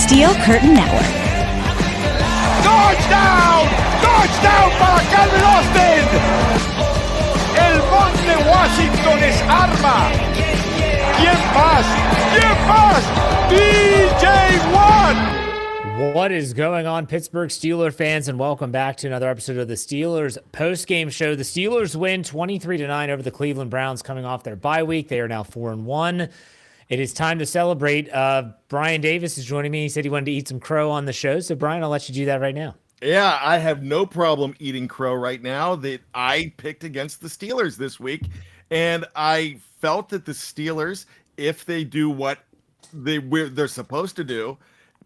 Steel Curtain Network. Touchdown! Touchdown para Calvin Austin! El Monte Washington es arma. ¿Quién más? ¿Quién más? DJ Watt! What is going on, Pittsburgh Steelers fans, and welcome back to another episode of the Steelers Post-Game Show. The Steelers win 23-9 over the Cleveland Browns coming off their bye week. They are now 4-1. It is time to celebrate. Bryan Davis is joining me. He said he wanted to eat some crow on the show. So, Bryan, I'll let you do that right now. Yeah, I have no problem eating crow right now. That I picked against the Steelers this week, and I felt that the Steelers, if they do what they're supposed to do,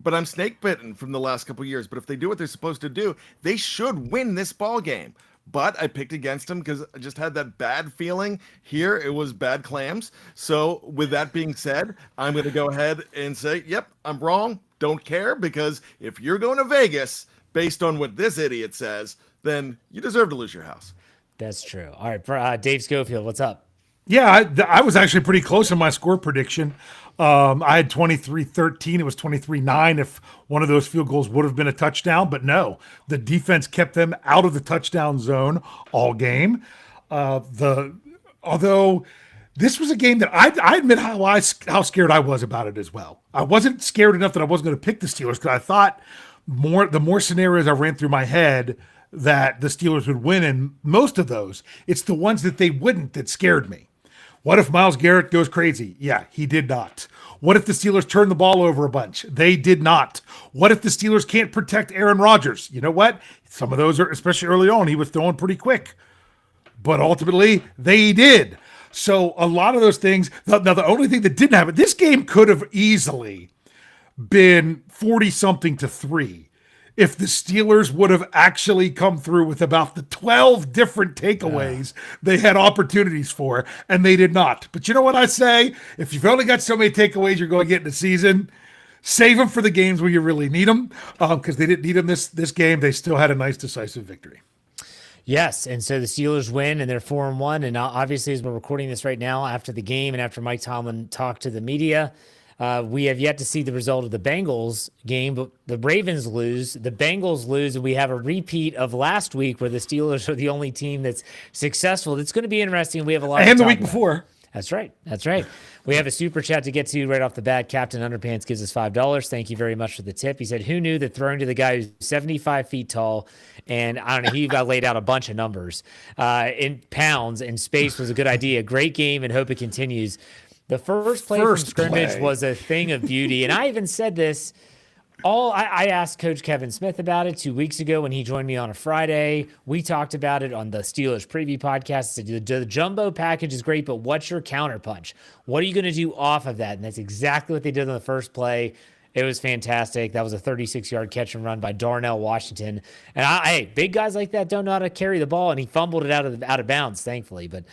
but I'm snake bitten from the last couple of years, but if they do what they're supposed to do, they should win this ball game. But I picked against them because I just had that bad feeling. Here, it was bad clams. So with that being said, I'm going to go ahead and say, yep, I'm wrong. Don't care, because if you're going to Vegas based on what this idiot says, then you deserve to lose your house. That's true. All right, Dave Schofield, what's up? Yeah, I was actually pretty close in my score prediction. I had 23-13. It was 23-9 if one of those field goals would have been a touchdown. But no, the defense kept them out of the touchdown zone all game. Although this was a game that I admit how scared I was about it as well. I wasn't scared enough that I wasn't going to pick the Steelers because I thought the more scenarios I ran through my head that the Steelers would win, and most of those, it's the ones that they wouldn't that scared me. What if Myles Garrett goes crazy? Yeah, he did not. What if the Steelers turn the ball over a bunch? They did not. What if the Steelers can't protect Aaron Rodgers? You know what? Some of those are, especially early on, he was throwing pretty quick. But ultimately, they did. So a lot of those things, now the only thing that didn't happen, this game could have easily been 40-something to 3. If the Steelers would have actually come through with about the 12 different takeaways they had opportunities for, and they did not. But you know what I say? If you've only got so many takeaways you're going to get in the season, save them for the games where you really need them, because they didn't need them this game. They still had a nice, decisive victory. Yes, and so the Steelers win, and they're 4-1. And obviously, as we're recording this right now, after the game and after Mike Tomlin talked to the media, we have yet to see the result of the Bengals game, but the Ravens lose, the Bengals lose, and we have a repeat of last week where the Steelers are the only team that's successful. It's going to be interesting. We have a lot. And the week before. That's right. That's right. We have a super chat to get to right off the bat. Captain Underpants gives us $5. Thank you very much for the tip. He said, who knew that throwing to the guy who's 75 feet tall, and I don't know, he got laid out a bunch of numbers in pounds and space was a good idea. Great game, and hope it continues. The first play from scrimmage was a thing of beauty. And I even said this, I asked Coach Kevin Smith about it 2 weeks ago when he joined me on a Friday. We talked about it on the Steelers preview podcast. I said, the jumbo package is great, but what's your counterpunch? What are you going to do off of that? And that's exactly what they did on the first play. It was fantastic. That was a 36-yard catch and run by Darnell Washington. And big guys like that don't know how to carry the ball, and he fumbled it out of bounds, thankfully. But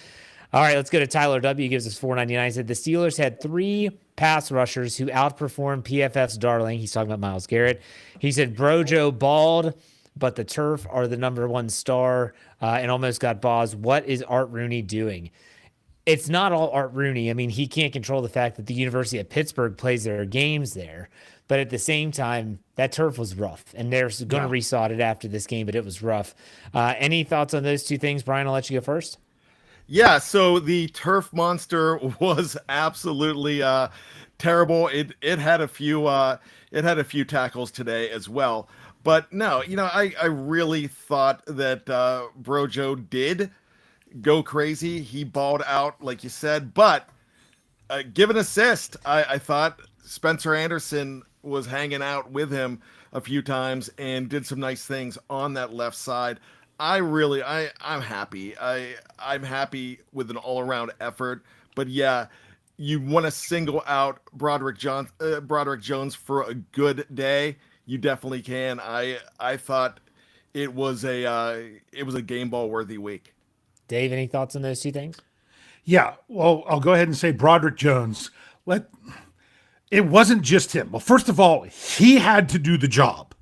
all right, let's go to Tyler W. He gives us $4.99. He said the Steelers had 3 pass rushers who outperformed PFF's darling. He's talking about Myles Garrett. He said Brojo balled, but the turf are the number 1 star and almost got Boz. What is Art Rooney doing? It's not all Art Rooney. I mean, he can't control the fact that the University of Pittsburgh plays their games there. But at the same time, that turf was rough. And they're going to resod it after this game, but it was rough. Any thoughts on those two things? Bryan, I'll let you go first. Yeah, so the turf monster was absolutely terrible. It had a few tackles today as well. But no, I really thought that Brojo did go crazy. He balled out, like you said, but give an assist. I thought Spencer Anderson was hanging out with him a few times and did some nice things on that left side. I'm happy. I'm happy with an all-around effort. But yeah, you want to single out Broderick Jones for a good day, you definitely can. I thought it was a game ball worthy week. Dave, any thoughts on those two things? Yeah, well, I'll go ahead and say Broderick Jones. It wasn't just him. Well, first of all, he had to do the job.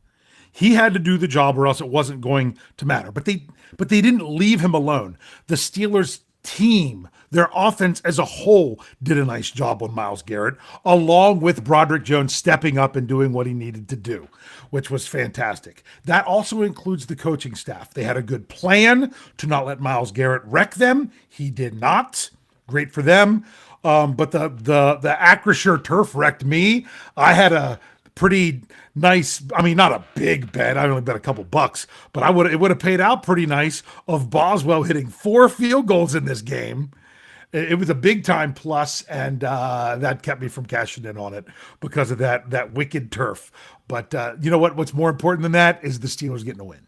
He had to do the job or else it wasn't going to matter. But they didn't leave him alone. The Steelers team, their offense as a whole did a nice job on Myles Garrett, along with Broderick Jones stepping up and doing what he needed to do, which was fantastic. That also includes the coaching staff. They had a good plan to not let Myles Garrett wreck them. He did not. Great for them. But the Acrisure turf wrecked me. I had a pretty nice, I mean, not a big bet. I only bet a couple bucks, but it would have paid out pretty nice of Boswell hitting 4 field goals in this game. It was a big time plus, and that kept me from cashing in on it because of that wicked turf. But you know what? What's more important than that is the Steelers getting a win.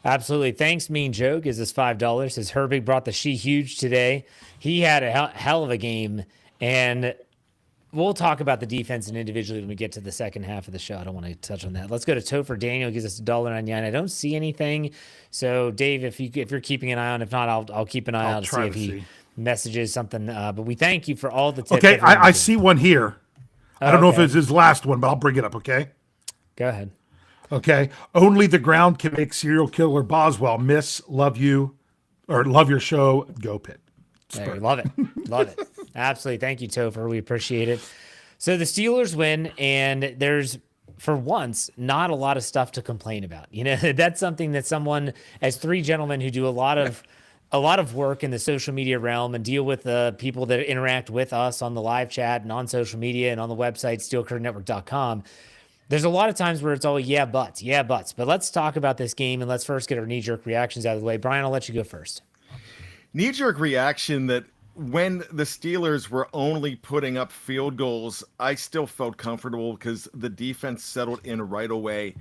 Absolutely. Thanks, Mean Joe. Gives us $5. Says Herbig brought the she huge today. He had a hell of a game, and we'll talk about the defense and individually when we get to the second half of the show. I don't want to touch on that. Let's go to Topher Daniel. Gives us $1.99. I don't see anything. So, Dave, if you're keeping an eye on, if not, I'll keep an eye out to see if he messages something. But we thank you for all the tips. Okay, I see one here. I don't know if it's his last one, but I'll bring it up, okay? Go ahead. Okay. Only the ground can make serial killer Boswell miss, love you, or love your show, go Pitt. Hey, love it. Love it. Absolutely. Thank you, Topher. We appreciate it. So the Steelers win, and there's, for once, not a lot of stuff to complain about. You know, that's something that someone, as 3 gentlemen who do a lot of work in the social media realm and deal with the people that interact with us on the live chat and on social media and on the website, steelcurtainnetwork.com. There's a lot of times where it's all, yeah, buts. But let's talk about this game, and let's first get our knee-jerk reactions out of the way. Bryan, I'll let you go first. Knee-jerk reaction that when the Steelers were only putting up field goals, I still felt comfortable because the defense settled in right away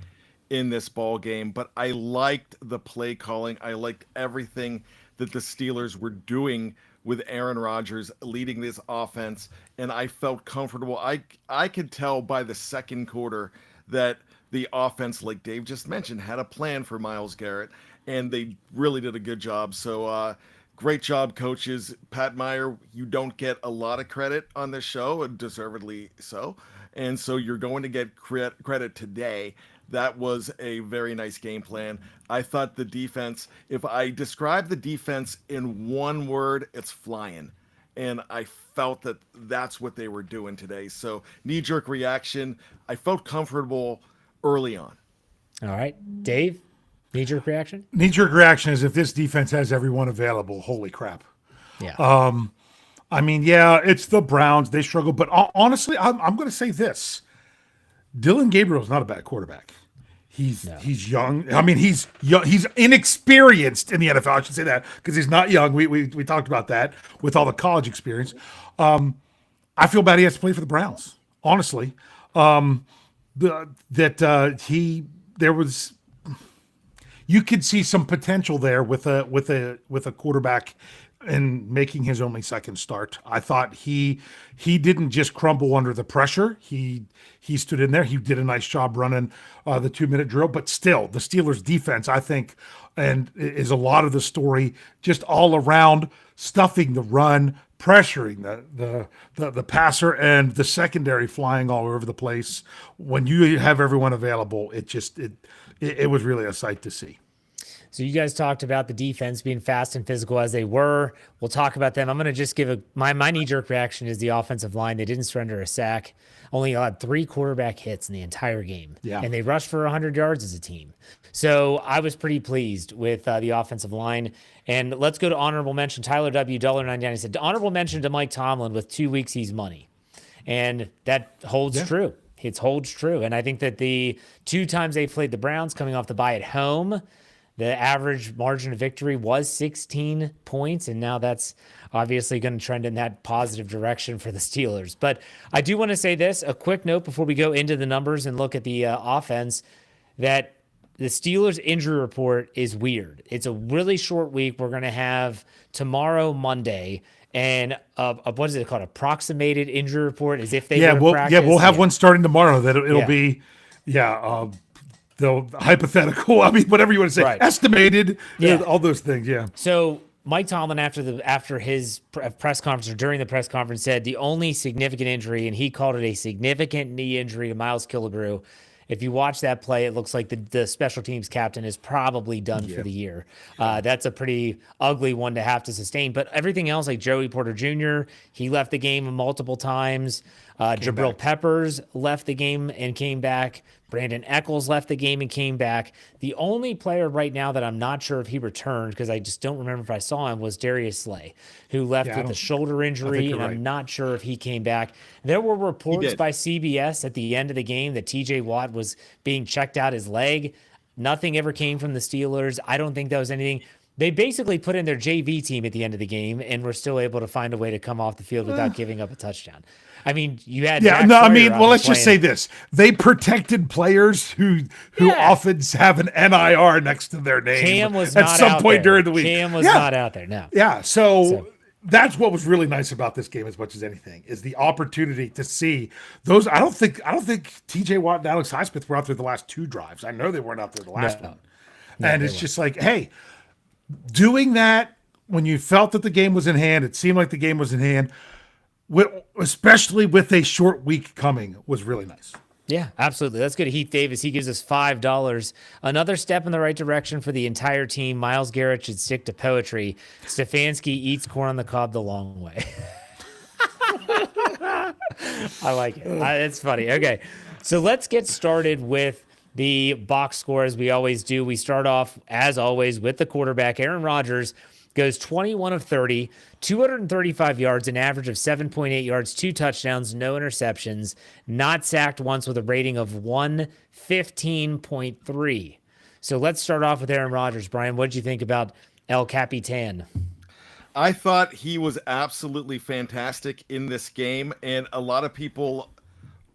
in this ball game. But I liked the play calling. I liked everything that the Steelers were doing with Aaron Rodgers leading this offense, and I felt comfortable. I could tell by the second quarter that the offense, like Dave just mentioned, had a plan for Myles Garrett, and they really did a good job. So great job, coaches. Pat Meyer, you don't get a lot of credit on this show, and deservedly so. And so you're going to get credit today. That was a very nice game plan. I thought the defense, if I describe the defense in one word, it's flying. And I felt that that's what they were doing today. So knee-jerk reaction, I felt comfortable early on. All right. Dave, knee-jerk reaction? Knee-jerk reaction is if this defense has everyone available, holy crap. Yeah. I mean, yeah, it's the Browns. They struggle. But honestly, I'm going to say this. Dylan Gabriel's not a bad quarterback. He's young. I mean, he's young. He's inexperienced in the NFL. I should say that because he's not young. We talked about that with all the college experience. I feel bad he has to play for the Browns. Honestly, you could see some potential there with a quarterback and making his only second start. I thought he didn't just crumble under the pressure. He stood in there. He did a nice job running the 2-minute drill, but still the Steelers defense, I think, and is a lot of the story, just all around stuffing the run, pressuring the passer, and the secondary flying all over the place. When you have everyone available, it was really a sight to see. So you guys talked about the defense being fast and physical as they were. We'll talk about them. I'm going to just give my knee-jerk reaction is the offensive line. They didn't surrender a sack. Only allowed 3 quarterback hits in the entire game. Yeah. And they rushed for 100 yards as a team. So I was pretty pleased with the offensive line. And let's go to honorable mention. Tyler W. $1.99 said, honorable mention to Mike Tomlin with 2 weeks he's money. And that holds true. It holds true. And I think that the 2 times they played the Browns coming off the bye at home, the average margin of victory was 16 points, and now that's obviously going to trend in that positive direction for the Steelers. But I do want to say this, a quick note before we go into the numbers and look at the offense, that the Steelers injury report is weird. It's a really short week. We're going to have tomorrow, Monday, and what is it called? Approximated injury report, as if they we'll have one starting tomorrow. That it'll be the hypothetical, I mean, whatever you want to say, right. Estimated, all those things, yeah. So Mike Tomlin, after his press conference or during the press conference, said the only significant injury, and he called it a significant knee injury to Miles Killebrew, If you watch that play, it looks like the special teams captain is probably done for the year. That's a pretty ugly one to have to sustain. But everything else, like Joey Porter Jr., he left the game multiple times. Jabril Peppers left the game and came back. Brandon Eccles left the game and came back. The only player right now that I'm not sure if he returned, because I just don't remember if I saw him, was Darius Slay, who left with a shoulder injury, and I'm not sure if he came back. There were reports by CBS at the end of the game that TJ Watt was being checked out his leg. Nothing ever came from the Steelers. I don't think that was anything. They basically put in their JV team at the end of the game and were still able to find a way to come off the field without giving up a touchdown. I mean, you had let's just say this. They protected players who often have an NIR next to their name Cam was at not some out point there. during the week. Cam was not out there, no. Yeah, so that's what was really nice about this game as much as anything, is the opportunity to see those. I don't think TJ Watt and Alex Highsmith were out there the last 2 drives. I know they weren't out there the last one. No, and it's just like, hey, doing that when you felt that the game was in hand, it seemed like the game was in hand, especially with a short week coming, was really nice. Yeah, absolutely. Let's go to Heath Davis. He gives us $5. Another step in the right direction for the entire team. Myles Garrett should stick to poetry. Stefanski eats corn on the cob the long way. I like it. It's funny. Okay, so let's get started with the box score as we always do. We start off, as always, with the quarterback. Aaron Rodgers goes 21 of 30, 235 yards, an average of 7.8 yards, 2 touchdowns, no interceptions, not sacked once with a rating of 115.3. So let's start off with Aaron Rodgers. Brian, what did you think about El Capitan? I thought he was absolutely fantastic in this game, and a lot of people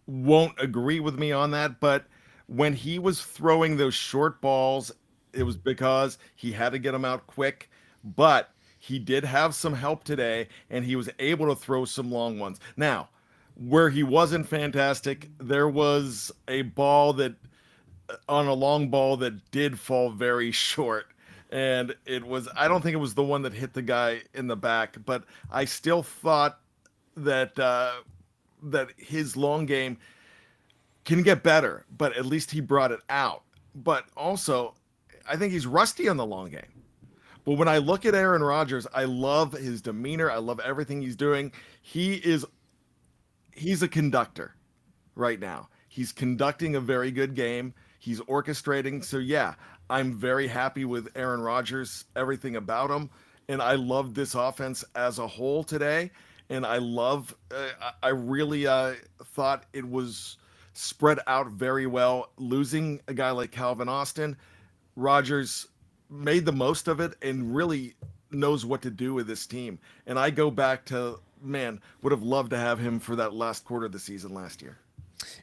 won't agree with me on that, but when he was throwing those short balls, it was because he had to get them out quick. But he did have some help today, and he was able to throw some long ones. Now, where he wasn't fantastic, there was a ball on a long ball that did fall very short. And I don't think it was the one that hit the guy in the back, but I still thought that his long game can get better, but at least he brought it out. But also, I think he's rusty on the long game. But when I look at Aaron Rodgers, I love his demeanor. I love everything he's doing. He's a conductor right now. He's conducting a very good game. He's orchestrating. So, yeah, I'm very happy with Aaron Rodgers, everything about him. And I love this offense as a whole today. And I really thought it was spread out very well. Losing a guy like Calvin Austin, Rodgers made the most of it and really knows what to do with this team. And I go back to, would have loved to have him for that last quarter of the season last year.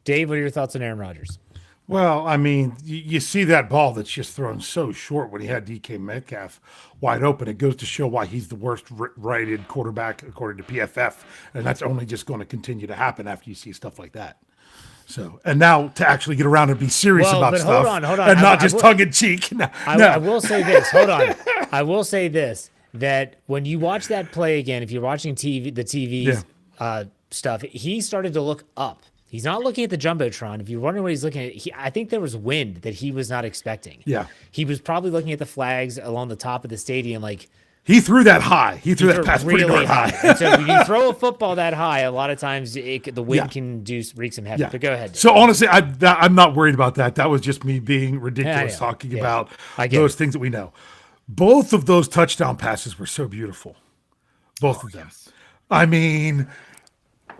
Dave, what are your thoughts on Aaron Rodgers? Well, I mean, you see that ball that's just thrown so short when he had DK Metcalf wide open. It goes to show why he's the worst rated quarterback according to PFF. And that's only just going to continue to happen after you see stuff like that. So, and now to actually get around and be serious about stuff, hold on, and not just tongue in cheek. No. I will say this. Hold on. I will say this, that when you watch that play again, if you're watching the TV stuff, he started to look up. He's not looking at the Jumbotron. If you're wondering what he's looking at, I think there was wind that he was not expecting. Yeah. He was probably looking at the flags along the top of the stadium, like, he threw that high. He threw that pass really pretty high. And so when you throw a football that high, a lot of times the wind can wreak some havoc. But go ahead. So honestly, I'm not worried about that. That was just me being ridiculous talking about those things that we know. Both of those touchdown passes were so beautiful. Both of them. Yes. I mean,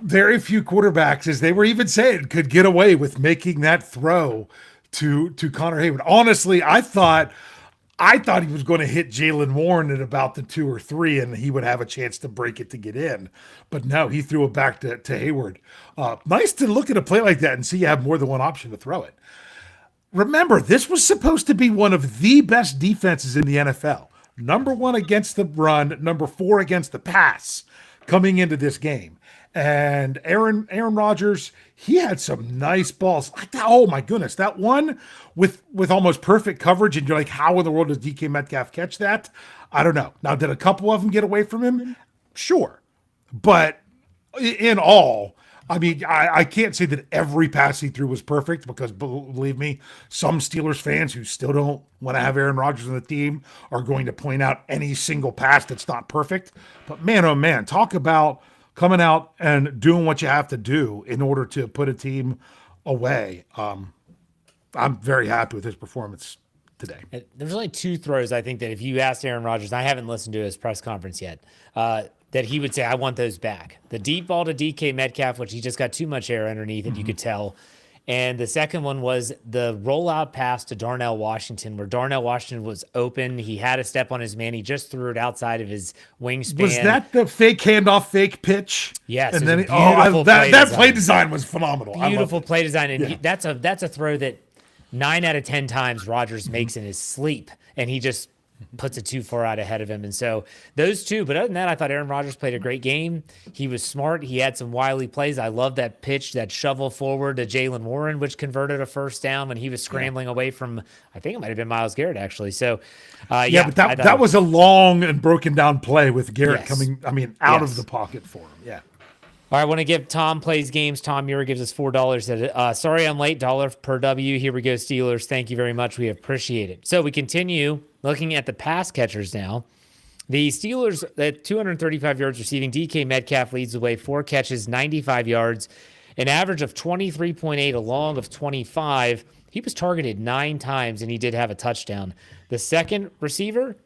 very few quarterbacks, as they were even saying, could get away with making that throw to Connor Hayward. Honestly, I thought he was going to hit Jalen Warren at about the 2 or 3, and he would have a chance to break it to get in. But no, he threw it back to Hayward. Nice to look at a play like that and see you have more than one option to throw it. Remember, this was supposed to be one of the best defenses in the NFL. Number 1 against the run, number 4 against the pass coming into this game. And Aaron Rodgers, he had some nice balls. Oh my goodness, that one with almost perfect coverage, and you're like, how in the world does DK Metcalf catch that? I don't know. Now, did a couple of them get away from him? Sure. But in all, I mean, I can't say that every pass he threw was perfect because, believe me, some Steelers fans who still don't want to have Aaron Rodgers on the team are going to point out any single pass that's not perfect. But man, oh man, talk about coming out and doing what you have to do in order to put a team away. I'm very happy with his performance today. There's only 2 throws, I think, that if you asked Aaron Rodgers, I haven't listened to his press conference yet, that he would say, I want those back. The deep ball to DK Metcalf, which he just got too much air underneath it, you could tell. And the second one was the rollout pass to Darnell Washington, where Darnell Washington was open. He had a step on his man. He just threw it outside of his wingspan. Was that the fake handoff, fake pitch? Yes. And then that play design was phenomenal. Beautiful play design. And that's a throw that 9 out of 10 times Rodgers makes in his sleep, and he just puts it too far out ahead of him. And so those 2, but other than that, I thought Aaron Rodgers played a great game. He was smart. He had some wily plays. I love that pitch, that shovel forward to Jalen Warren, which converted a first down when he was scrambling away from, I think it might have been Myles Garrett actually. So but that was a long and broken down play with Garrett coming, out of the pocket for him. Yeah. All right, I want to give Tom Plays Games. Tom Muir gives us $4. Sorry I'm late, $1 per W. Here we go, Steelers. Thank you very much. We appreciate it. So we continue looking at the pass catchers now. The Steelers at 235 yards receiving. DK Metcalf leads the way, 4 catches, 95 yards, an average of 23.8, a long of 25. He was targeted 9 times, and he did have a touchdown. The second receiver,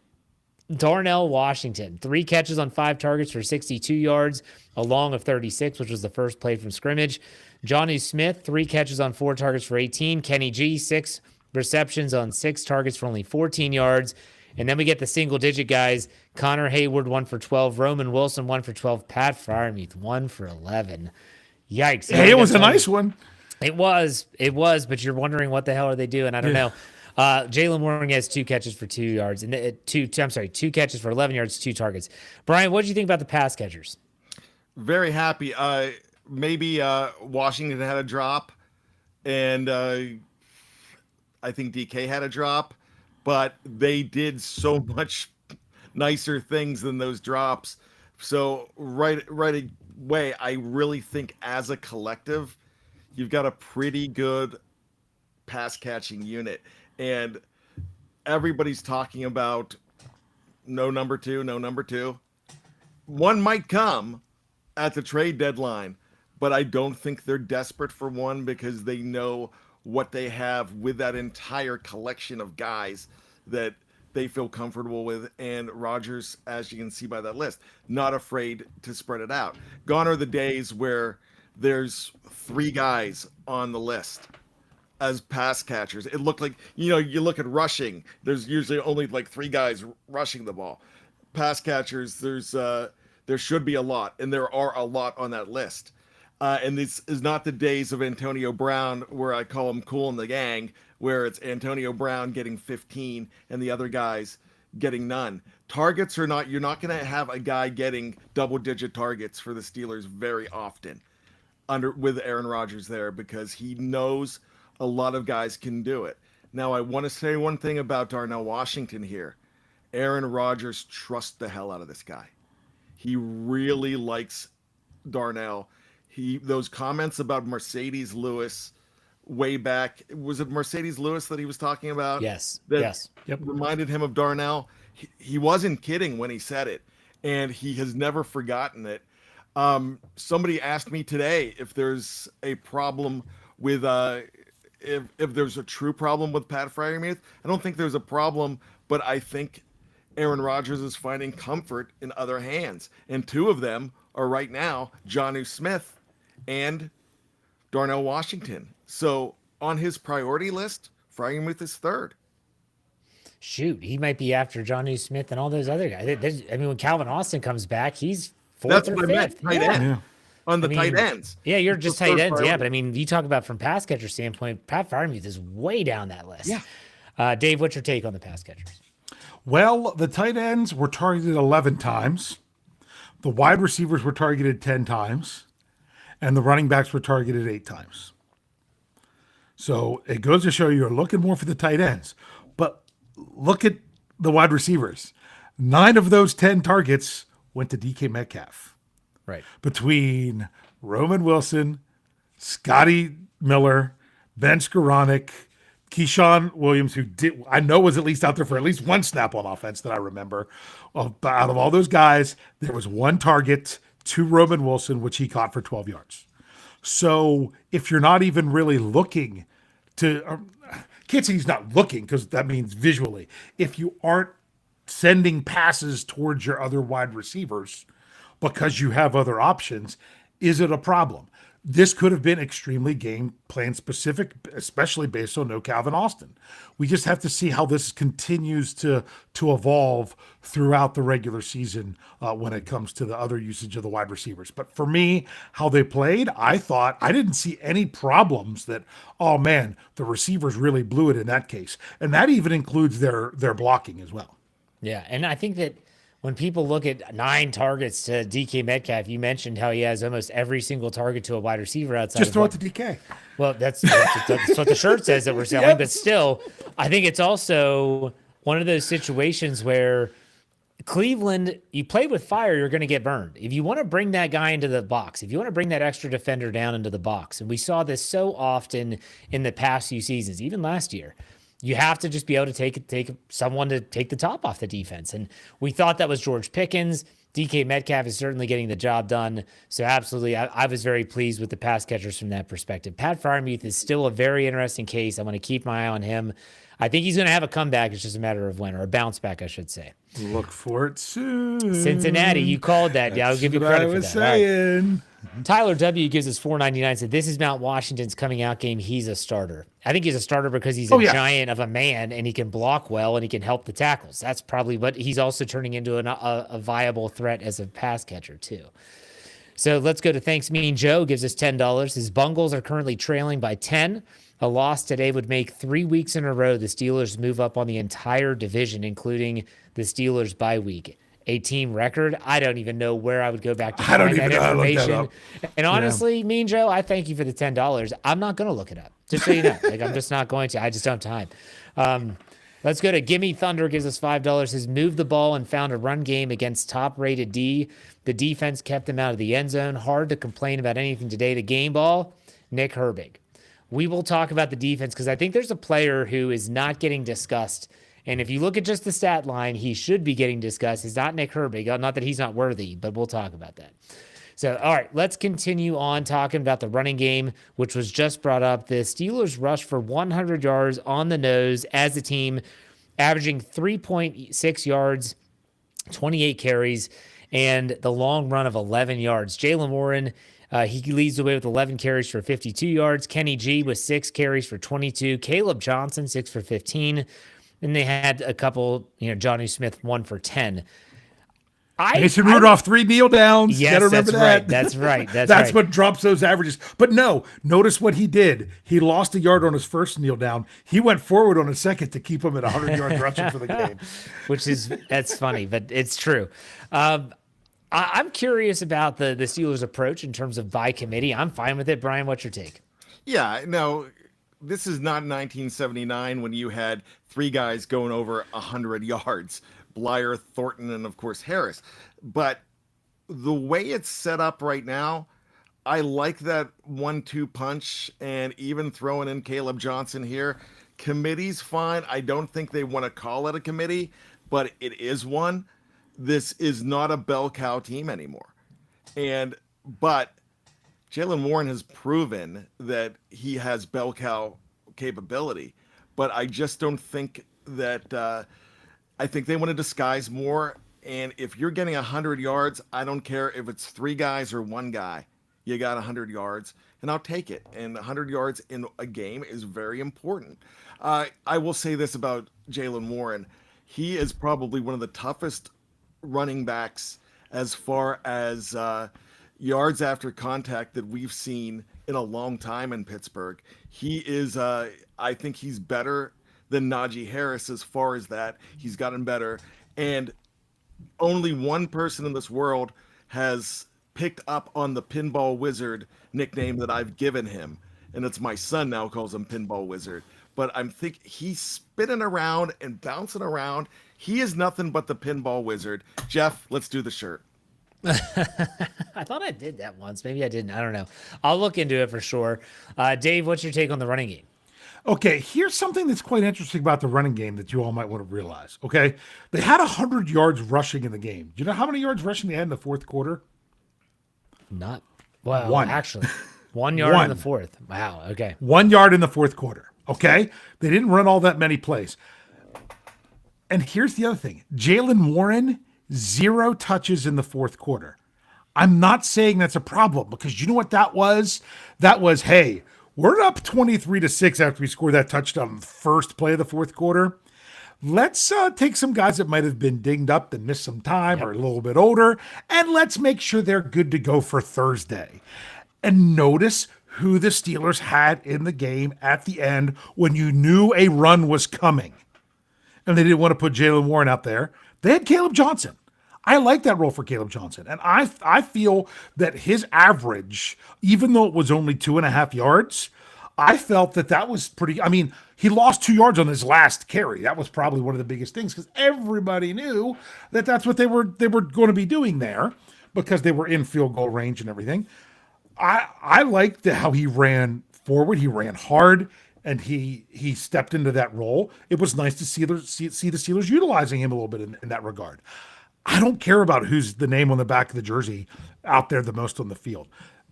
Darnell Washington, 3 catches on 5 targets for 62 yards, a long of 36, which was the first play from scrimmage. Jonnu Smith, 3 catches on 4 targets for 18. Kenny G, 6 receptions on 6 targets for only 14 yards. And then we get the single-digit guys. Connor Hayward, 1 for 12. Roman Wilson, 1 for 12. Pat Freiermuth, 1 for 11. Yikes. Hey, it was a nice one. It was, but you're wondering what the hell are they doing? I don't know. Jalen Warren has 2 catches for 2 yards, and 2 catches for 11 yards, 2 targets. Brian, what did you think about the pass catchers? Very happy. Maybe Washington had a drop, and I think DK had a drop, but they did so much nicer things than those drops. So right away, I really think as a collective, you've got a pretty good pass catching unit. And everybody's talking about no number two. One might come at the trade deadline, but I don't think they're desperate for one because they know what they have with that entire collection of guys that they feel comfortable with. And Rodgers, as you can see by that list, not afraid to spread it out. Gone are the days where there's 3 guys on the list as pass catchers. It looked like, you look at rushing, there's usually only like 3 guys rushing the ball. Pass catchers, there should be a lot, and there are a lot on that list. And this is not the days of Antonio Brown, where I call him Cool in the Gang, where it's Antonio Brown getting 15 and the other guys getting none. Targets or not, you're not going to have a guy getting double-digit targets for the Steelers very often with Aaron Rodgers there, because he knows a lot of guys can do it. Now, I want to say one thing about Darnell Washington here. Aaron Rodgers trusts the hell out of this guy. He really likes Darnell. Those comments about Mercedes Lewis way back, was it Mercedes Lewis that he was talking about? Yes. Yep. Reminded him of Darnell. He wasn't kidding when he said it, and he has never forgotten it. Somebody asked me today if there's a problem with if there's a true problem with Pat Freiermuth. I don't think there's a problem, but I think Aaron Rodgers is finding comfort in other hands, and 2 of them are right now Jonnu Smith and Darnell Washington. So on his priority list, Freiermuth is 3rd. Shoot, he might be after Jonnu Smith and all those other guys. When Calvin Austin comes back, he's 4th or 5th. Tight end. Yeah. On the tight ends. Yeah, you're just tight ends. Priority. Yeah, but you talk about from pass catcher standpoint, Pat Freiermuth is way down that list. Yeah. Dave, what's your take on the pass catchers? Well, the tight ends were targeted 11 times. The wide receivers were targeted 10 times. And the running backs were targeted 8 times. So it goes to show you're looking more for the tight ends. But look at the wide receivers. 9 of those 10 targets went to DK Metcalf. Right. Between Roman Wilson, Scotty Miller, Ben Skoranek, Keyshawn Williams, who I know was at least out there for at least one snap on offense that I remember. Out of all those guys, there was one target to Roman Wilson, which he caught for 12 yards. So if you're not even really looking to, can't say he's not looking because that means visually. If you aren't sending passes towards your other wide receivers because you have other options, is it a problem? This could have been extremely game plan specific, especially based on no Calvin Austin. We just have to see how this continues to evolve throughout the regular season when it comes to the other usage of the wide receivers. But for me, how they played, I thought I didn't see any problems that, oh man, the receivers really blew it in that case. And that even includes their blocking as well. Yeah, and I think that when people look at 9 targets to DK Metcalf, you mentioned how he has almost every single target to a wide receiver outside. Just throw it to DK. Well, that's what the shirt says that we're selling. Yep. But still, I think it's also one of those situations where Cleveland, you play with fire, you're going to get burned. If you want to bring that guy into the box, if you want to bring that extra defender down into the box, and we saw this so often in the past few seasons, even last year, you have to just be able to take someone to take the top off the defense. And we thought that was George Pickens. DK Metcalf is certainly getting the job done. So absolutely, I was very pleased with the pass catchers from that perspective. Pat Freiermuth is still a very interesting case. I'm going to keep my eye on him. I think he's going to have a comeback. It's just a matter of when, or a bounce back, I should say. Look for it soon. Cincinnati, you called that. Yeah, I'll give you credit for that. Saying. Right. Tyler W. gives us $4.99. Said this is Mount Washington's coming out game. He's a starter. I think he's a starter because he's a giant of a man and he can block well and he can help the tackles. That's probably what he's also turning into a viable threat as a pass catcher too. So let's go to Thanks Mean Joe. Gives us $10. His Bungles are currently trailing by 10. A loss today would make 3 weeks in a row the Steelers move up on the entire division, including the Steelers bye week. A team record. I don't even know where I would go back to find that information. And honestly, Mean Joe, I thank you for the $10. I'm not going to look it up, just so you know. I'm just not going to. I just don't have time. Let's go to Gimme Thunder. Gives us $5. Has moved the ball and found a run game against top-rated D. The defense kept them out of the end zone. Hard to complain about anything today. The game ball, Nick Herbig. We will talk about the defense because I think there's a player who is not getting discussed. And if you look at just the stat line, he should be getting discussed. It's not Nick Herbig. Not that he's not worthy, but we'll talk about that. So, all right, let's continue on talking about the running game, which was just brought up. The Steelers rushed for 100 yards on the nose as a team, averaging 3.6 yards, 28 carries, and the long run of 11 yards. Jaylen Warren, he leads the way with 11 carries for 52 yards. Kenny G with 6 carries for 22. Caleb Johnson, 6 for 15. And they had a couple, Johnny Smith, 1 for 10. Mason Rudolph, 3 kneel downs. Yes, gotta remember that. That's right. That's right. What drops those averages. But no, notice what he did. He lost a yard on his first kneel down. He went forward on his second to keep him at 100 yards rushing for the game. That's funny, but it's true. I'm curious about the Steelers' approach in terms of by committee. I'm fine with it. Brian, what's your take? Yeah, no, this is not 1979 when you had 3 guys going over 100 yards, Blyer, Thornton, and of course Harris. But the way it's set up right now, I like that 1-2 punch, and even throwing in Caleb Johnson here. Committee's fine. I don't think they want to call it a committee, but it is one. This is not a bell cow team anymore. But Jaylen Warren has proven that he has bell cow capability, but I just don't think that I think they want to disguise more. And if you're getting 100 yards, I don't care if it's 3 guys or 1 guy, you got 100 yards and I'll take it. And 100 yards in a game is very important. I will say this about Jaylen Warren. He is probably one of the toughest running backs as far as yards after contact that we've seen in a long time in Pittsburgh. He is, I think he's better than Najee Harris as far as that. He's gotten better. And only one person in this world has picked up on the Pinball Wizard nickname that I've given him. And it's my son now calls him Pinball Wizard. But he's spinning around and bouncing around. He is nothing but the Pinball Wizard. Jeff, let's do the shirt. I thought I did that once. Maybe I didn't. I don't know. I'll look into it for sure. Dave, what's your take on the running game? Okay, here's something that's quite interesting about the running game that you all might want to realize. Okay, they had 100 yards rushing in the game. Do you know how many yards rushing they had in the fourth quarter? Not well. One. Actually, 1 yard in the fourth. Wow. Okay. 1 yard in the fourth quarter. Okay, they didn't run all that many plays. And here's the other thing: Jaylen Warren, 0 touches in the fourth quarter. I'm not saying that's a problem, because you know what that was? That was, hey, we're up 23-6 after we scored that touchdown on the first play of the fourth quarter. Let's take some guys that might have been dinged up and missed some time or a little bit older, and let's make sure they're good to go for Thursday. And notice who the Steelers had in the game at the end when you knew a run was coming. And they didn't want to put Jaylen Warren out there. They had Caleb Johnson. I like that role for Caleb Johnson. And I feel that his average, even though it was only 2.5 yards, I felt that was pretty. I mean, he lost 2 yards on his last carry. That was probably one of the biggest things, because everybody knew that that's what they were going to be doing there, because they were in field goal range and everything. I liked how he ran forward. He ran hard, and he stepped into that role. It was nice to see the Steelers utilizing him a little bit in that regard. I don't care about who's the name on the back of the jersey out there the most on the field.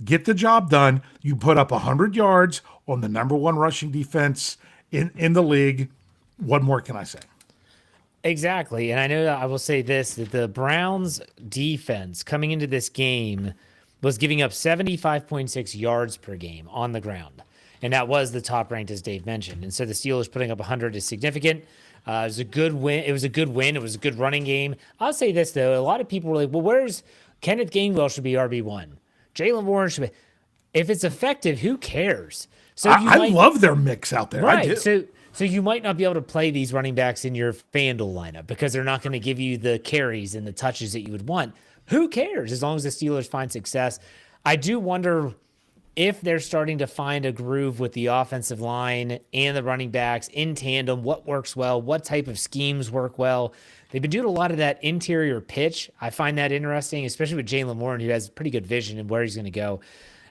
Get the job done. You put up 100 yards on the number one rushing defense in the league. What more can I say? Exactly. And I know that I will say this, that the Browns defense coming into this game was giving up 75.6 yards per game on the ground. And that was the top ranked, as Dave mentioned. And so the Steelers putting up 100 is significant. It was a good win. It was a good win. It was a good running game. I'll say this, though. A lot of people were like, well, where's Kenneth Gainwell should be RB1. Jaylen Warren should be. If it's effective, who cares? So I love their mix out there. Right. I do. So you might not be able to play these running backs in your FanDuel lineup because they're not going to give you the carries and the touches that you would want. Who cares as long as the Steelers find success? I do wonder if they're starting to find a groove with the offensive line and the running backs in tandem, what works well, what type of schemes work well. They've been doing a lot of that interior pitch. I find that interesting, especially with Jaylen Warren, who has pretty good vision and where he's going to go.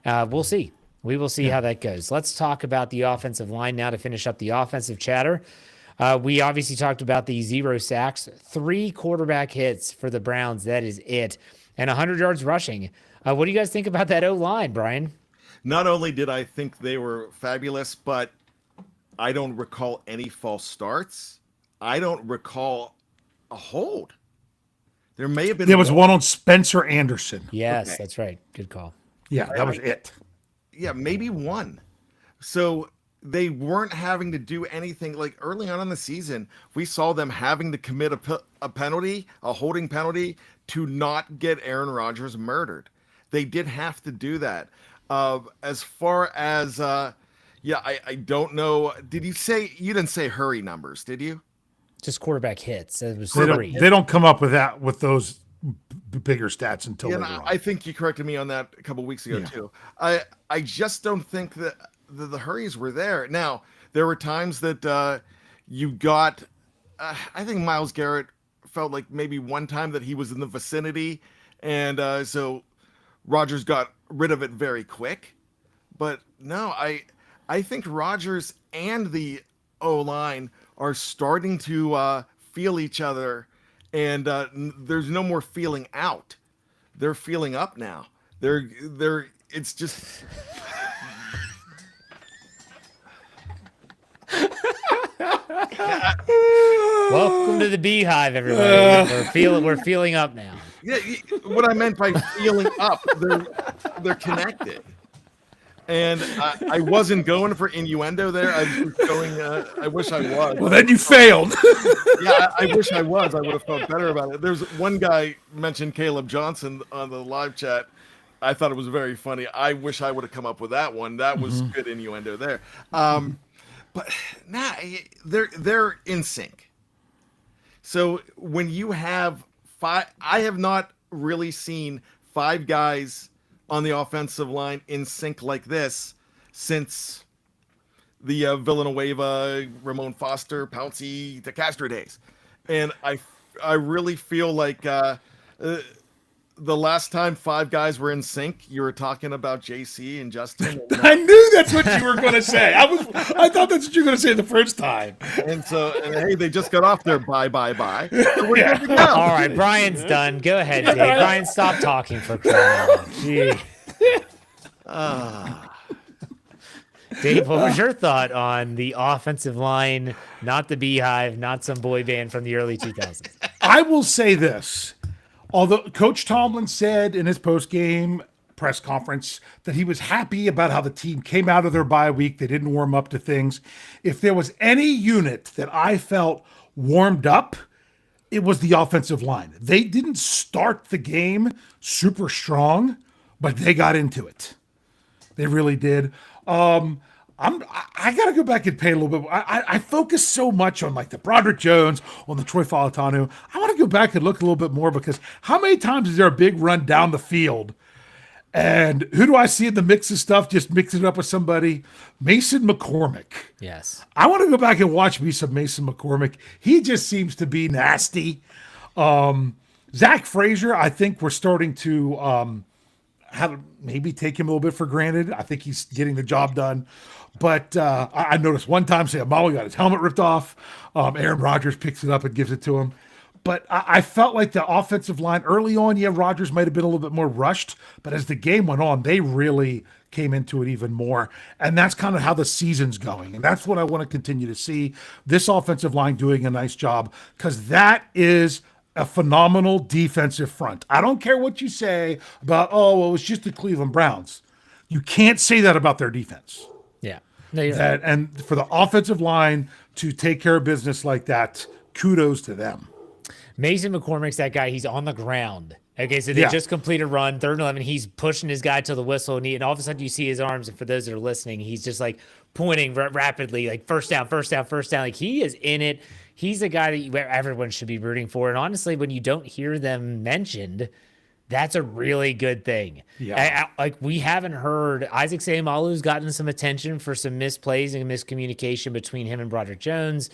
We'll see. We will see how that goes. Let's talk about the offensive line now to finish up the offensive chatter. We obviously talked about the 0 sacks, 3 quarterback hits for the Browns. That is it. And 100 yards rushing. What do you guys think about that O-line, Bryan? Not only did I think they were fabulous, but I don't recall any false starts. I don't recall a hold. There may have been. There was one on Spencer Anderson. Yes, Okay. That's right. Good call. Yeah, that was it. Yeah, maybe one. So they weren't having to do anything. Like early on in the season, we saw them having to commit a penalty, a holding penalty, to not get Aaron Rodgers murdered. They did have to do that. As far as, I don't know. Did you say, you didn't say hurry numbers, did you? Just quarterback hits. It was They 3. don't come up with those bigger stats until Yeah, later and on. I think you corrected me on that a couple weeks ago too. I just don't think that the hurries were there. Now, there were times that you got, I think Myles Garrett felt like maybe one time that he was in the vicinity, and so Rodgers got rid of it very quick. But no, I think Rodgers and the O-line are starting to feel each other, and there's no more feeling out. They're feeling up now. It's just Welcome to the Beehive, everybody. We're feeling up now. yeah. What I meant by feeling up, they're connected. And I wasn't going for innuendo there. I was going. I wish I was. Well, then you failed. Yeah, I wish I was. I would have felt better about it. There's one guy mentioned Caleb Johnson on the live chat. I thought it was very funny. I wish I would have come up with that one. That was good innuendo there. But nah, they're in sync. So when you have 5, I have not really seen 5 guys on the offensive line in sync like this since the Villanueva, Ramon Foster, Pouncey, DeCastro days. And I really feel like the last time five guys were in sync, you were talking about JC and Justin. I knew that's what you were going to say. I thought that's what you were going to say the first time. And hey, they just got off their bye. So we're good to go. All right, Brian's done. Go ahead, Dave. Brian, stop talking for crying out loud. Dave, what was your thought on the offensive line, not the Beehive, not some boy band from the early 2000s? I will say this. Although Coach Tomlin said in his post-game press conference that he was happy about how the team came out of their bye week, they didn't warm up to things. If there was any unit that I felt warmed up, it was the offensive line. They didn't start the game super strong, but they got into it. They really did. I got to go back and pay a little bit. I focus so much on like the Broderick Jones, on the Troy Falatanu. I want to go back and look a little bit more because how many times is there a big run down the field? And who do I see in the mix of stuff? Just mixing it up with somebody. Mason McCormick. Yes. I want to go back and watch me some Mason McCormick. He just seems to be nasty. Zach Frazier, I think we're starting to have maybe take him a little bit for granted. I think he's getting the job done. But I noticed one time Sayamawa got his helmet ripped off. Aaron Rodgers picks it up and gives it to him. But I felt like the offensive line early on, Rodgers might have been a little bit more rushed. But as the game went on, they really came into it even more. And that's kind of how the season's going. And that's what I want to continue to see. This offensive line doing a nice job because that is a phenomenal defensive front. I don't care what you say about, it was just the Cleveland Browns. You can't say that about their defense. Yeah. No, and for the offensive line to take care of business like that, kudos to them. Mason McCormick's that guy. He's on the ground. Okay, so they just complete a run, 3rd and 11. He's pushing his guy to the whistle, and all of a sudden you see his arms. And for those that are listening, he's just like pointing rapidly, like first down. Like he is in it. He's a guy that everyone should be rooting for. And honestly, when you don't hear them mentioned, that's a really good thing. Yeah. Like we haven't heard Isaac Sayamalu's gotten some attention for some misplays and miscommunication between him and Broderick Jones.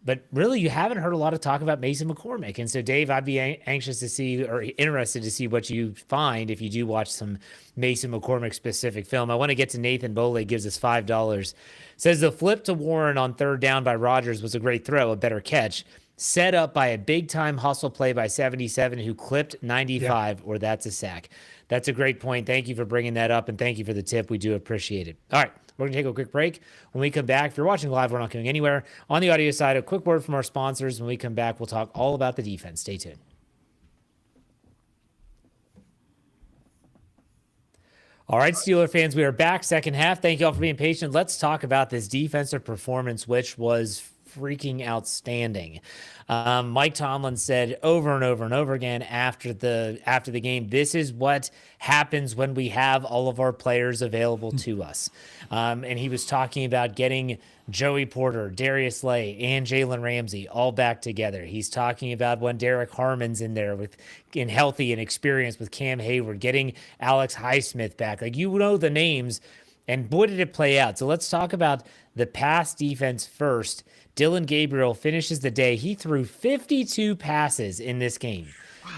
But really, you haven't heard a lot of talk about Mason McCormick. And so, Dave, I'd be anxious to see or interested to see what you find if you do watch some Mason McCormick specific film. I want to get to Nathan Boley, gives us $5. Says the flip to Warren on 3rd down by Rodgers was a great throw, a better catch. Set up by a big-time hustle play by 77 who clipped 95, or that's a sack. That's a great point. Thank you for bringing that up, and thank you for the tip. We do appreciate it. All right. We're going to take a quick break. When we come back, if you're watching live, we're not going anywhere. On the audio side, a quick word from our sponsors. When we come back, we'll talk all about the defense. Stay tuned. All right, Steeler fans, we are back. Second half. Thank you all for being patient. Let's talk about this defensive performance, which was freaking outstanding. Mike Tomlin said over and over and over again after the game, this is what happens when we have all of our players available to us. And he was talking about getting Joey Porter, Darius Slay, and Jalen Ramsey all back together. He's talking about when Derek Harmon's in there in healthy and experienced with Cam Hayward, getting Alex Highsmith back. Like, you know the names, and boy, did it play out. So let's talk about the pass defense first. Dylan Gabriel finishes the day. He threw 52 passes in this game,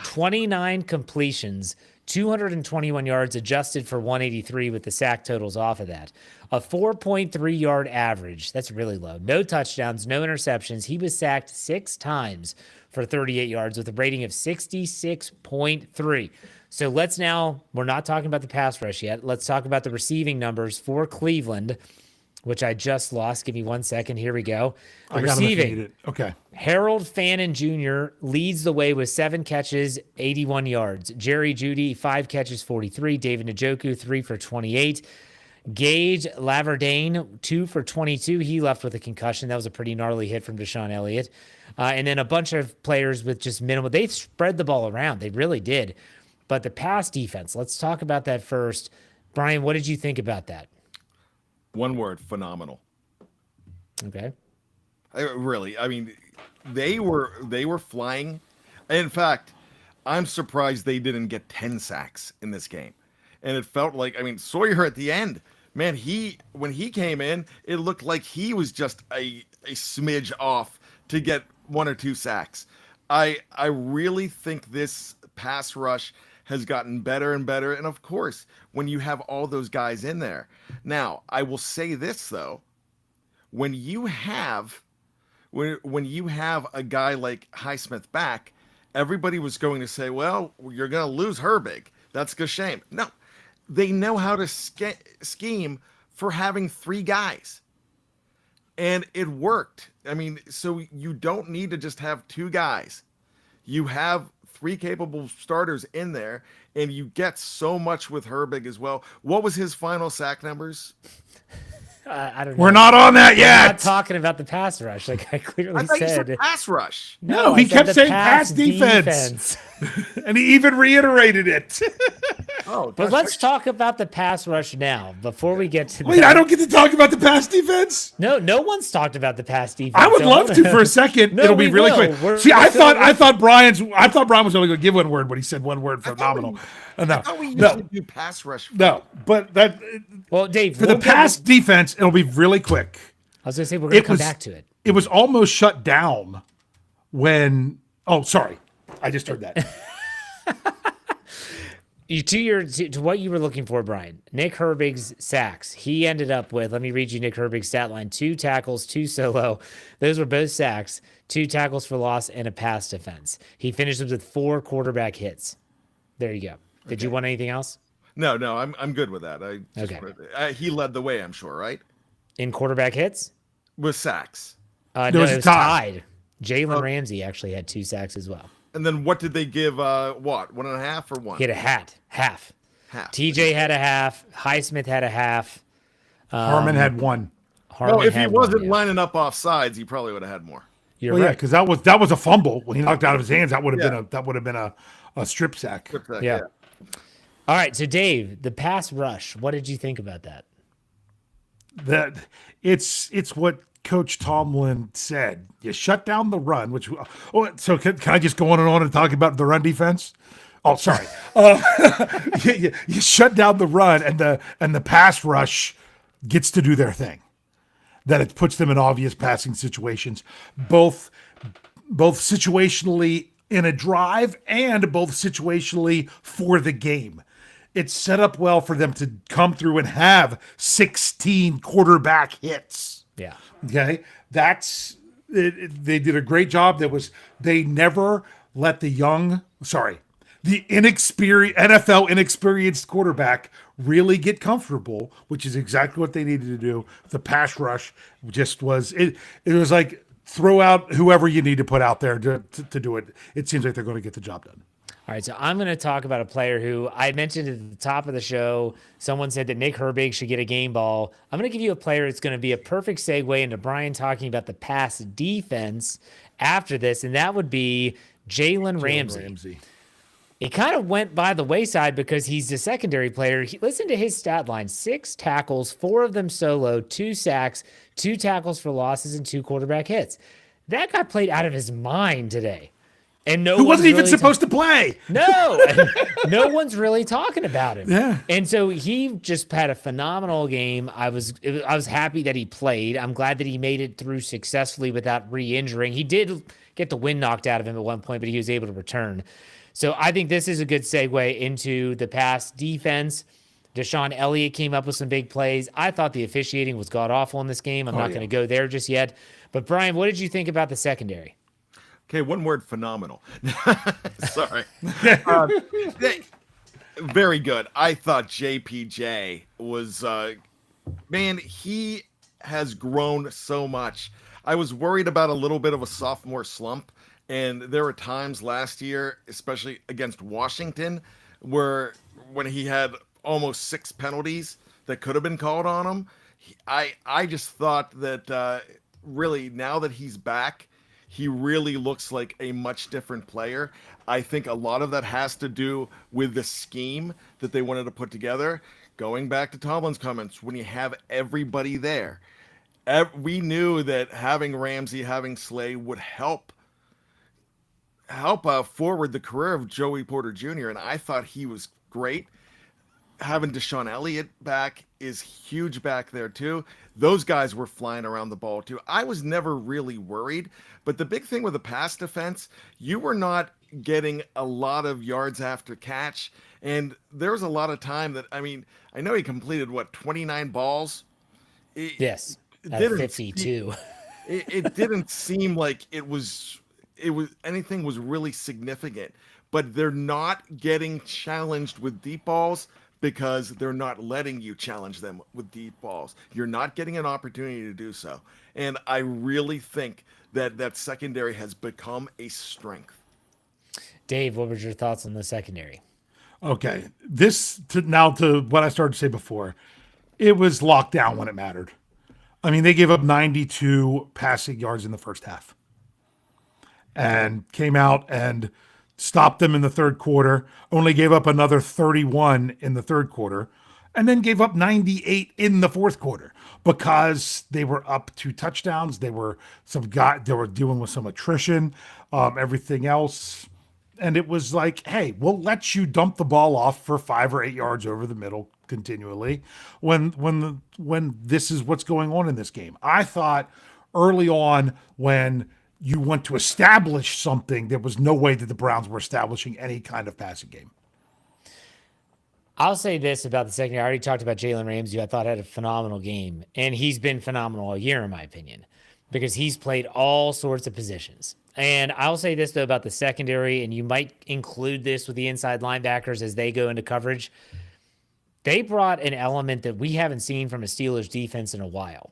29 completions, 221 yards adjusted for 183 with the sack totals off of that. A 4.3 yard average. That's really low. No touchdowns, no interceptions. He was sacked 6 times for 38 yards with a rating of 66.3. So we're not talking about the pass rush yet. Let's talk about the receiving numbers for Cleveland, which I just lost. Give me 1 second. Here we go. Receiving. Okay. Harold Fannin Jr. leads the way with 7 catches, 81 yards. Jerry Jeudy, 5 catches, 43. David Njoku, 3 for 28. Gage Laverdane, 2 for 22. He left with a concussion. That was a pretty gnarly hit from Deshaun Elliott. And then a bunch of players with just minimal. They spread the ball around. They really did. But the pass defense, let's talk about that first. Brian, what did you think about that? One word: phenomenal. Okay. I mean, they were flying. In fact, I'm surprised they didn't get 10 sacks in this game. And it felt like, Sawyer at the end, man, when he came in, it looked like he was just a smidge off to get 1 or 2 sacks. I really think this pass rush has gotten better and better. And of course, when you have all those guys in there. Now, I will say this though, when you have a guy like Highsmith back, everybody was going to say, well, you're going to lose Herbig. That's a shame. No, they know how to scheme for having 3 guys. And it worked. I mean, so you don't need to just have 2 guys. You have 3 capable starters in there, and you get so much with Herbig as well. What was his final sack numbers? I don't know. We're not on that yet. We're not talking about the pass rush, like I clearly I thought you said. said pass rush. No, I he said kept the saying pass defense. And he even reiterated it. Oh, But let's talk about the pass rush now before we get to Wait, that. I don't get to talk about the pass defense? No one's talked about the pass defense. I would So love hold to on. for a second. No, It'll be we really will. quick. See, I thought Brian was only going to give one word, but he said one word, phenomenal. I thought we usually do pass rush. No, but that Well, Dave, for the pass defense, it'll be really quick. I was going to say we're going to come back to it. It was almost shut down when. Oh, sorry, I just heard that. To what you were looking for, Brian. Nick Herbig's sacks. He ended up with, let me read you Nick Herbig's stat line: 2 tackles, 2 solo. Those were both sacks, 2 tackles for loss, and a pass defense. He finishes with 4 quarterback hits. There you go. Did you want anything else? No, I'm good with that. He led the way, I'm sure, right? In quarterback hits? With sacks. No, was it a was tie. tied. Jalen Ramsey actually had 2 sacks as well. And then what did they give? What, 1.5 or 1? He had a half. Half. TJ had a half. Highsmith had a half. Harmon had 1. Harmon Well, if he had wasn't one, yeah. lining up off sides, he probably would have had more. You're Well, yeah, right. because that was a fumble when he knocked it out of his hands. That would have been a strip sack. Yeah. All right, so Dave, the pass rush. What did you think about that? That it's what Coach Tomlin said. You shut down the run, which so can I just go on and talk about the run defense? Oh, sorry. You shut down the run, and the pass rush gets to do their thing. That it puts them in obvious passing situations, both situationally in a drive and both situationally for the game. It's set up well for them to come through and have 16 quarterback hits. Yeah. Okay, that's they did a great job. They never let the NFL inexperienced quarterback really get comfortable, which is exactly what they needed to do. The pass rush just was it. It was like throw out whoever you need to put out there to do it. It seems like they're going to get the job done. All right, so I'm going to talk about a player who I mentioned at the top of the show. Someone said that Nick Herbig should get a game ball. I'm going to give you a player that's going to be a perfect segue into Brian talking about the pass defense after this, and that would be Jalen Ramsey. It kind of went by the wayside because he's a secondary player. Listen to his stat line: 6 tackles, 4 of them solo, 2 sacks, 2 tackles for losses, and 2 quarterback hits. That guy played out of his mind today. And Who wasn't even supposed to play. No, no one's really talking about him. Yeah. And so he just had a phenomenal game. I was happy that he played. I'm glad that he made it through successfully without re-injuring. He did get the wind knocked out of him at one point, but he was able to return. So I think this is a good segue into the pass defense. Deshaun Elliott came up with some big plays. I thought the officiating was god-awful in this game. I'm not going to go there just yet. But Brian, what did you think about the secondary? Okay, one word: phenomenal. Sorry. Very good. I thought JPJ was, man, he has grown so much. I was worried about a little bit of a sophomore slump, and there were times last year, especially against Washington, where when he had almost 6 penalties that could have been called on him. I just thought that really now that he's back, he really looks like a much different player. I think a lot of that has to do with the scheme that they wanted to put together. Going back to Tomlin's comments, when you have everybody there, we knew that having Ramsey, having Slay would help forward the career of Joey Porter Jr., and I thought he was great. Having Deshaun Elliott back is huge back there too. Those guys were flying around the ball too. I was never really worried, but the big thing with the pass defense, you were not getting a lot of yards after catch. And there was a lot of time that, I mean, I know he completed 29 balls. Yes. At 52. It didn't seem like it was anything was really significant, but they're not getting challenged with deep balls because they're not letting you challenge them with deep balls. You're not getting an opportunity to do so. And I really think that secondary has become a strength. Dave, what was your thoughts on the secondary? Okay. To what I started to say before, it was locked down when it mattered. I mean, they gave up 92 passing yards in the first half and came out and stopped them in the third quarter, only gave up another 31 in the third quarter, and then gave up 98 in the fourth quarter because they were up 2 touchdowns. They were dealing with some attrition, everything else. And it was like, hey, we'll let you dump the ball off for 5 or 8 yards over the middle continually when this is what's going on in this game. I thought early on when you want to establish something, there was no way that the Browns were establishing any kind of passing game. I'll say this about the secondary. I already talked about Jalen Ramsey, who I thought had a phenomenal game, and he's been phenomenal all year, in my opinion, because he's played all sorts of positions. And I'll say this, though, about the secondary, and you might include this with the inside linebackers as they go into coverage. They brought an element that we haven't seen from a Steelers defense in a while.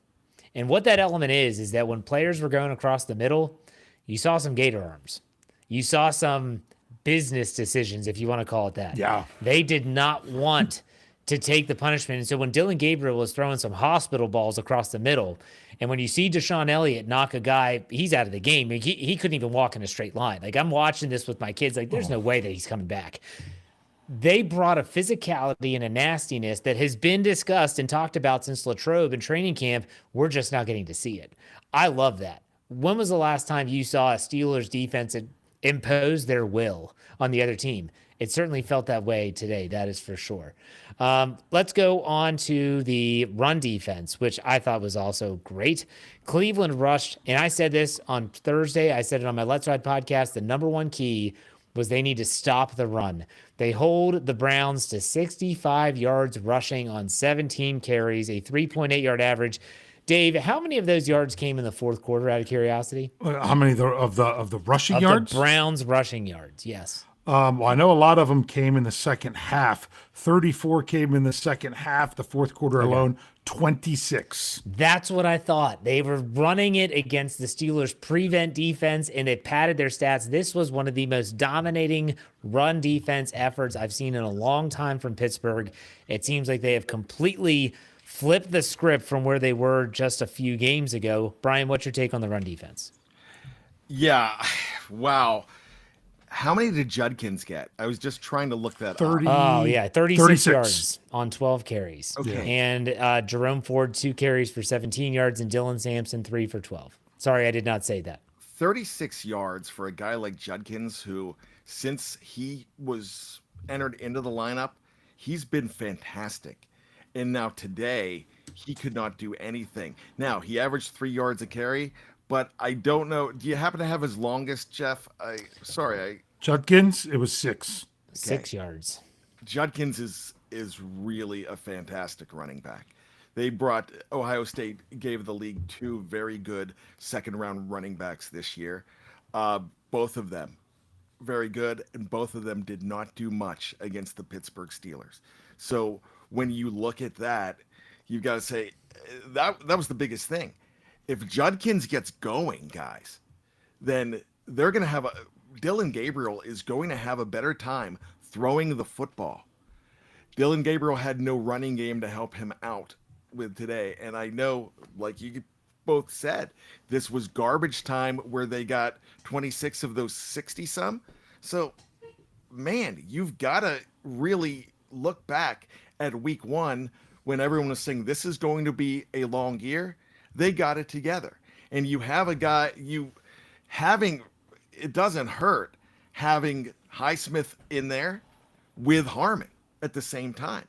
And what that element is that when players were going across the middle, you saw some gator arms. You saw some business decisions, if you want to call it that. Yeah. They did not want to take the punishment. And so when Dylan Gabriel was throwing some hospital balls across the middle, and when you see Deshaun Elliott knock a guy, he's out of the game. He couldn't even walk in a straight line. Like, I'm watching this with my kids. Like, there's no way that he's coming back. They brought a physicality and a nastiness that has been discussed and talked about since Latrobe in training camp. We're just not getting to see it. I love that. When was the last time you saw a Steelers defense impose their will on the other team? It certainly felt that way today. That is for sure. Let's go on to the run defense, which I thought was also great. Cleveland rushed, and I said this on Thursday. I said it on my Let's Ride podcast. The number one key was they need to stop the run. They hold the Browns to 65 yards rushing on 17 carries, a 3.8 yard average. Dave, how many of those yards came in the fourth quarter, out of curiosity? How many of the rushing yards? The Browns rushing yards, yes. Well, I know a lot of them came in the second half. 34 came in the second half. The fourth quarter alone, 26. That's what I thought. They were running it against the Steelers' prevent defense, and they padded their stats. This was one of the most dominating run defense efforts I've seen in a long time from Pittsburgh. It seems like they have completely flipped the script from where they were just a few games ago. Bryan, what's your take on the run defense? Yeah, wow. How many did Judkins get? I was just trying to look that 30. up. Oh, yeah, 36 yards on 12 carries. Okay. And Jerome Ford, 2 carries for 17 yards, and Dylan Sampson, 3 for 12. Sorry, I did not say that. 36 yards for a guy like Judkins, who, since he was entered into the lineup, he's been fantastic. And now today, he could not do anything. Now, he averaged 3 yards a carry, but I don't know. Do you happen to have his longest, Jeff? Judkins, it was 6. 6 yards. Judkins is really a fantastic running back. They brought Ohio State gave the league 2 very good second round running backs this year. Both of them very good, and both of them did not do much against the Pittsburgh Steelers. So when you look at that, you've got to say that was the biggest thing. If Judkins gets going, guys, then they're going to have Dylan Gabriel is going to have a better time throwing the football. Dylan Gabriel had no running game to help him out with today. And I know, like you both said, this was garbage time where they got 26 of those 60 some. So, man, you've got to really look back at week 1 when everyone was saying this is going to be a long year. They got it together. And you have a guy, it doesn't hurt having Highsmith in there with Harmon at the same time.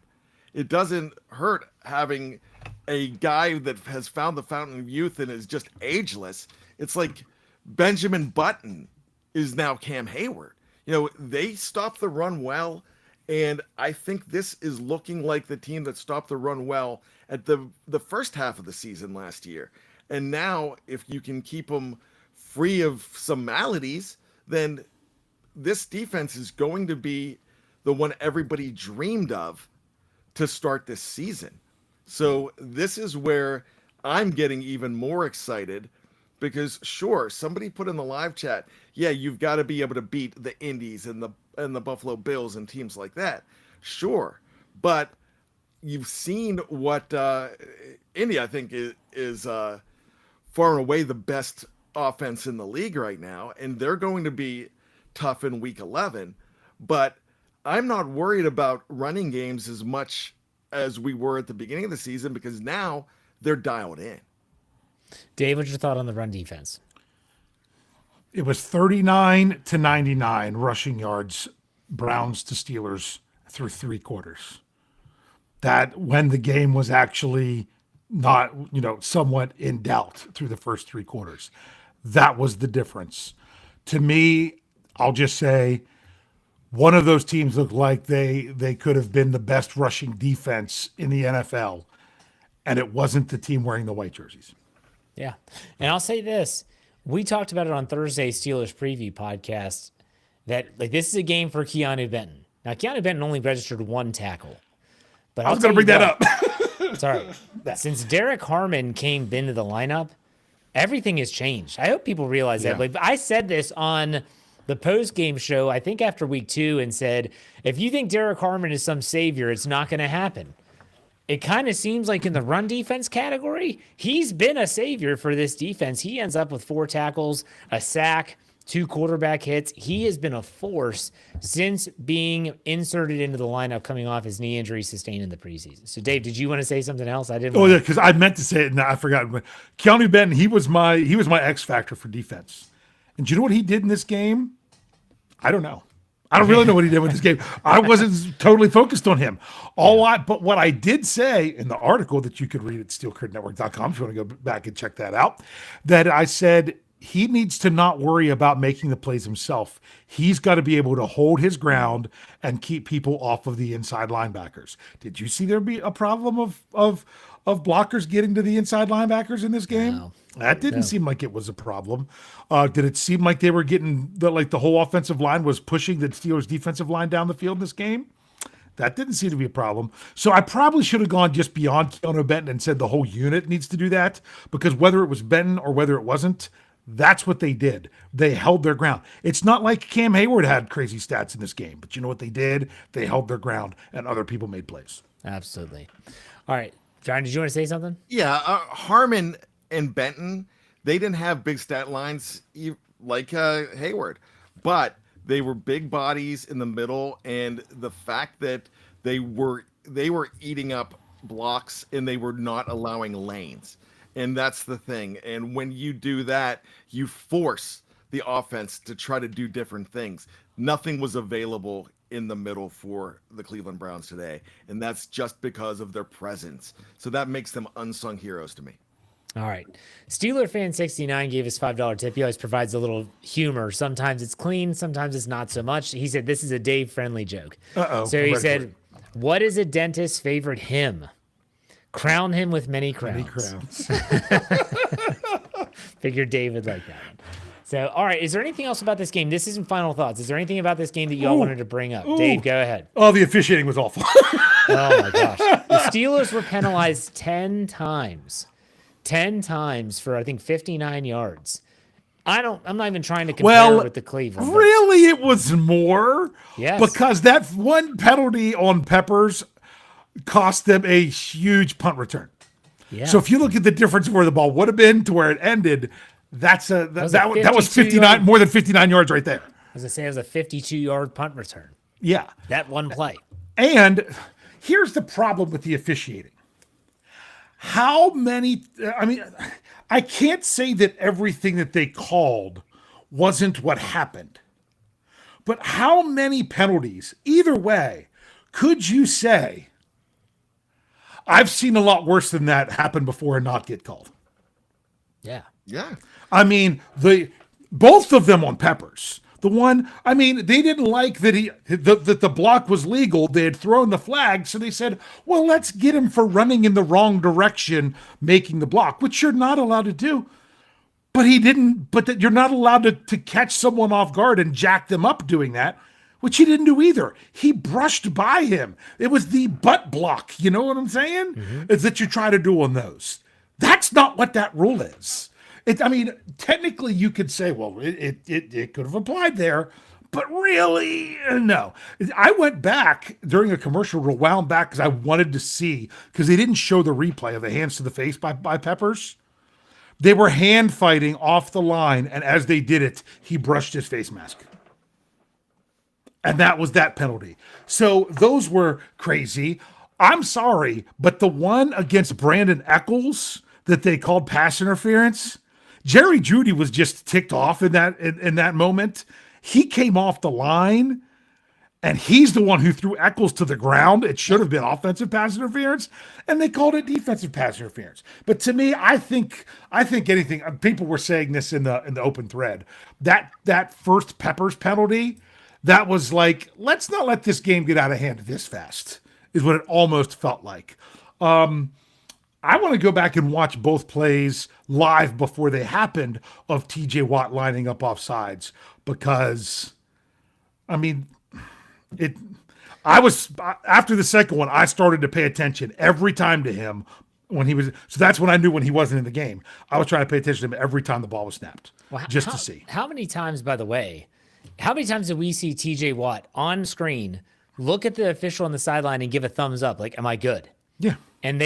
It doesn't hurt having a guy that has found the fountain of youth and is just ageless. It's like Benjamin Button is now Cam Hayward. they stopped the run well. And I think this is looking like the team that stopped the run well at the first half of the season last year. And now, if you can keep them free of some maladies, then this defense is going to be the one everybody dreamed of to start this season. So this is where I'm getting even more excited because, sure, somebody put in the live chat, yeah, you've got to be able to beat the Indies and the Buffalo Bills and teams like that. Sure, but you've seen what Indy, I think, is far and away the best offense in the league right now, and they're going to be tough in Week 11. But I'm not worried about running games as much as we were at the beginning of the season because now they're dialed in. Dave, what's your thought on the run defense? It was 39-99 rushing yards, Browns to Steelers through 3 quarters. That when the game was actually not, somewhat in doubt through the first 3 quarters. That was the difference. To me, I'll just say one of those teams looked like they could have been the best rushing defense in the NFL, and it wasn't the team wearing the white jerseys. Yeah. And I'll say this. We talked about it on Thursday's Steelers preview podcast that this is a game for Keanu Benton. Now, Keanu Benton only registered 1 tackle. But I was going to bring that up. Sorry. Since Derek Harmon came into the lineup, everything has changed. I hope people realize that. But I said this on the Postgame Show, I think after week 2, and said, if you think Derek Harmon is some savior, it's not going to happen. It kind of seems like in the run defense category, he's been a savior for this defense. He ends up with 4 tackles, a sack, 2 quarterback hits. He has been a force since being inserted into the lineup coming off his knee injury sustained in the preseason. So, Dave, did you want to say something else? I didn't. Oh, yeah, because I meant to say it and I forgot. Keanu Benton, he was my X factor for defense. And do you know what he did in this game? I don't know. I don't really know what he did with this game. I wasn't totally focused on him. But what I did say in the article that you could read at steelcurtainnetwork.com, if you want to go back and check that out, that I said he needs to not worry about making the plays himself. He's got to be able to hold his ground and keep people off of the inside linebackers. Did you see there be a problem of blockers getting to the inside linebackers in this game? No. That didn't seem like it was a problem. Did it seem like they were getting the whole offensive line was pushing the Steelers defensive line down the field in this game? That didn't seem to be a problem. So I probably should have gone just beyond Keanu Benton and said the whole unit needs to do that, because whether it was Benton or whether it wasn't, that's what they did. They held their ground. It's not like Cam Hayward had crazy stats in this game, but you know what they did? They held their ground and other people made plays. Absolutely. All right. John, did you want to say something? Yeah, Harmon and Benton, they didn't have big stat lines like Hayward, but they were big bodies in the middle, and the fact that they were eating up blocks and they were not allowing lanes. And that's the thing. And when you do that, you force the offense to try to do different things. Nothing was available in the middle for the Cleveland Browns today, and that's just because of their presence. So that makes them unsung heroes to me. All right. Steeler Fan 69 gave us $5 tip. He always provides a little humor. Sometimes it's clean, sometimes it's not so much. He said this is a Dave friendly joke. So he said, what is a dentist's favorite hymn? Crown him with many crowns. Figured Dave would like that one. So, all right. Is there anything else about this game? This isn't final thoughts. Is there anything about this game that y'all wanted to bring up? Dave, go ahead. Oh, the officiating was awful. Oh, my gosh. The Steelers were penalized 10 times. 10 times for, I think, 59 yards. I'm not even trying to compare with the Cleveland. Really, it was more? Yes. Because that one penalty on Peppers cost them a huge punt return. Yeah. So if you look at the difference where the ball would have been to where it ended, that was 59, more than 59 yards right there. As I say, it was a 52-yard punt return. Yeah. That one play. And here's the problem with the officiating. I can't say that everything that they called wasn't what happened. But how many penalties, either way, could you say, I've seen a lot worse than that happen before and not get called? Yeah. Yeah. I mean, both of them on Peppers. The one, I mean, they didn't like that that the block was legal. They had thrown the flag, so they said, well, let's get him for running in the wrong direction, making the block, which you're not allowed to do. But he didn't, but that you're not allowed to catch someone off guard and jack them up doing that, which he didn't do either. He brushed by him. It was the butt block. You know what I'm saying? Is that you try to do on those. That's not what that rule is. I mean, technically you could say, well, it could have applied there, but really, no. I went back during a commercial, rewound back because I wanted to see, because they didn't show the replay of the hands to the face by Peppers. They were hand fighting off the line, and as they did it, he brushed his face mask. And that was that penalty. So those were crazy. I'm sorry, but the one against Brandon Eccles that they called pass interference, Jerry Jeudy was just ticked off in that moment. He came off the line, and he's the one who threw Eccles to the ground. It should have been offensive pass interference, and they called it defensive pass interference. But to me, I think anything. People were saying this in the open thread. That first Peppers penalty, that was like, let's not let this game get out of hand this fast, is what it almost felt like. I want to go back and watch both plays live before they happened of TJ Watt lining up off sides, because, I mean, after the second one, I started to pay attention every time to him when he was, so that's when I knew when he wasn't in the game. I was trying to pay attention to him every time the ball was snapped, to see. How many times, by the way, did we see TJ Watt on screen look at the official on the sideline and give a thumbs up, like, am I good? Yeah. And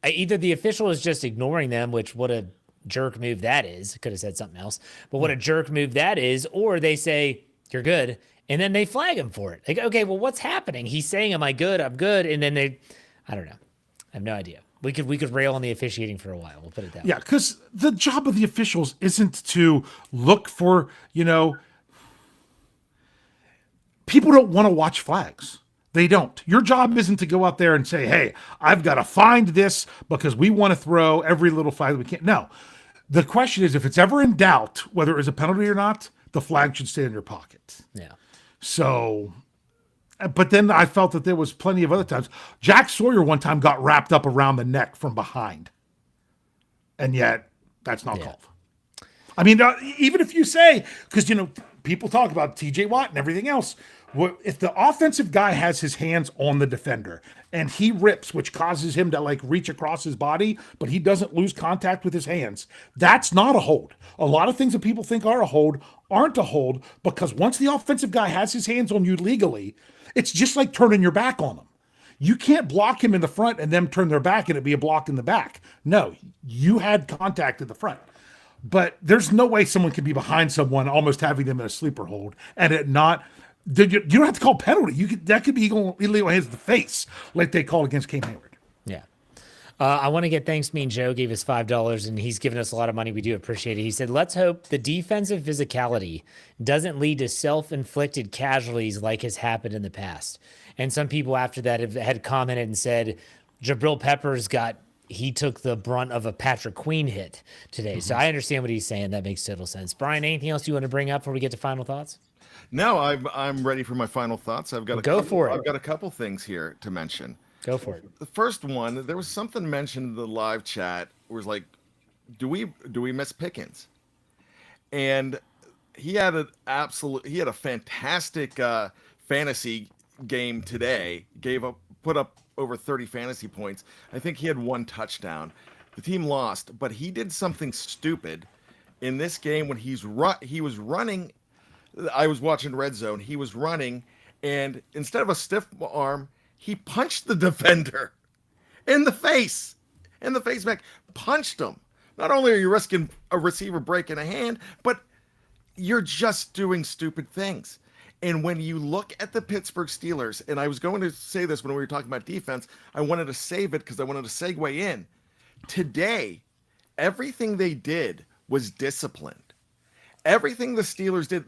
either the official is just ignoring them, which what a jerk move that is. Could have said something else, but what a jerk move that is. Or they say, you're good, and then they flag him for it. Like, okay, well, what's happening? He's saying, am I good? I'm good. And then I don't know. I have no idea. We could rail on the officiating for a while. We'll put it that way. Yeah, because the job of the officials isn't to look for, people don't want to watch flags. They don't. Your job isn't to go out there and say, hey, I've got to find this because we want to throw every little flag we can. No. The question is, if it's ever in doubt whether it was a penalty or not, the flag should stay in your pocket. Yeah. So, but then I felt that there was plenty of other times. Jack Sawyer one time got wrapped up around the neck from behind. And yet, that's not called. I mean, even if you say, because, people talk about TJ Watt and everything else. If the offensive guy has his hands on the defender and he rips, which causes him to reach across his body, but he doesn't lose contact with his hands, that's not a hold. A lot of things that people think are a hold aren't a hold, because once the offensive guy has his hands on you legally, it's just like turning your back on them. You can't block him in the front and them turn their back and it be a block in the back. No, you had contact in the front. But there's no way someone can be behind someone almost having them in a sleeper hold and it not. You don't have to call penalty. That could be illegal hands to the face, like they called against Cam Hayward. Yeah. I want to get thanks. Mean Joe gave us $5, and he's given us a lot of money. We do appreciate it. He said, let's hope the defensive physicality doesn't lead to self-inflicted casualties like has happened in the past. And some people after that had commented and said, Jabril Peppers he took the brunt of a Patrick Queen hit today. Mm-hmm. So I understand what he's saying. That makes total sense. Bryan, anything else you want to bring up before we get to final thoughts? No, I'm ready for my final thoughts. I've got a couple things here to mention. Go for it. The first one, there was something mentioned in the live chat. It was like, do we miss Pickens? And he had a fantastic fantasy game today. Put up over 30 fantasy points. I think he had one touchdown. The team lost, but he did something stupid in this game when he was running. I was watching Red Zone. He was running, and instead of a stiff arm, he punched the defender in the face back. Punched him. Not only are you risking a receiver breaking a hand, but you're just doing stupid things. And when you look at the Pittsburgh Steelers, and I was going to say this when we were talking about defense, I wanted to save it because I wanted to segue in. Today, everything they did was disciplined. Everything the Steelers did,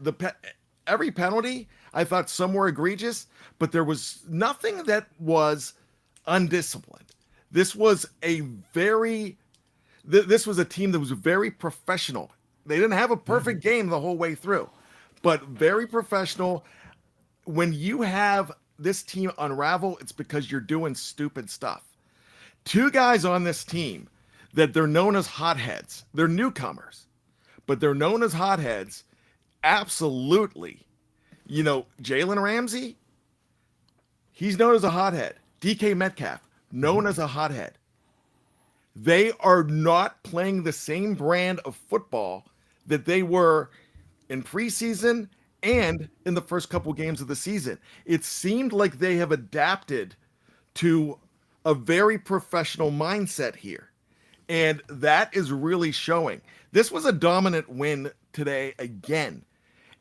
every penalty, I thought some were egregious, but there was nothing that was undisciplined. This was a team that was very professional. They didn't have a perfect game the whole way through, but very professional. When you have this team unravel, it's because you're doing stupid stuff. 2 guys on this team that they're known as hotheads. They're newcomers, but they're known as hotheads. Absolutely. Jalen Ramsey, he's known as a hothead. DK Metcalf, known as a hothead. They are not playing the same brand of football that they were in preseason and in the first couple games of the season. It seemed like they have adapted to a very professional mindset here. And that is really showing. This was a dominant win today again.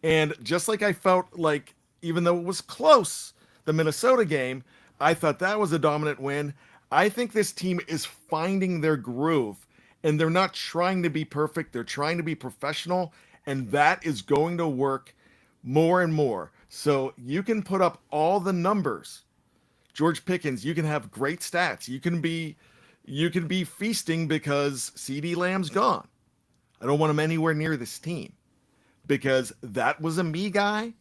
And just like I felt like, even though it was close, the Minnesota game, I thought that was a dominant win. I think this team is finding their groove, and they're not trying to be perfect. They're trying to be professional, and that is going to work more and more. So you can put up all the numbers. George Pickens, you can have great stats. You can be feasting because CeeDee Lamb's gone. I don't want him anywhere near this team because that was a me guy.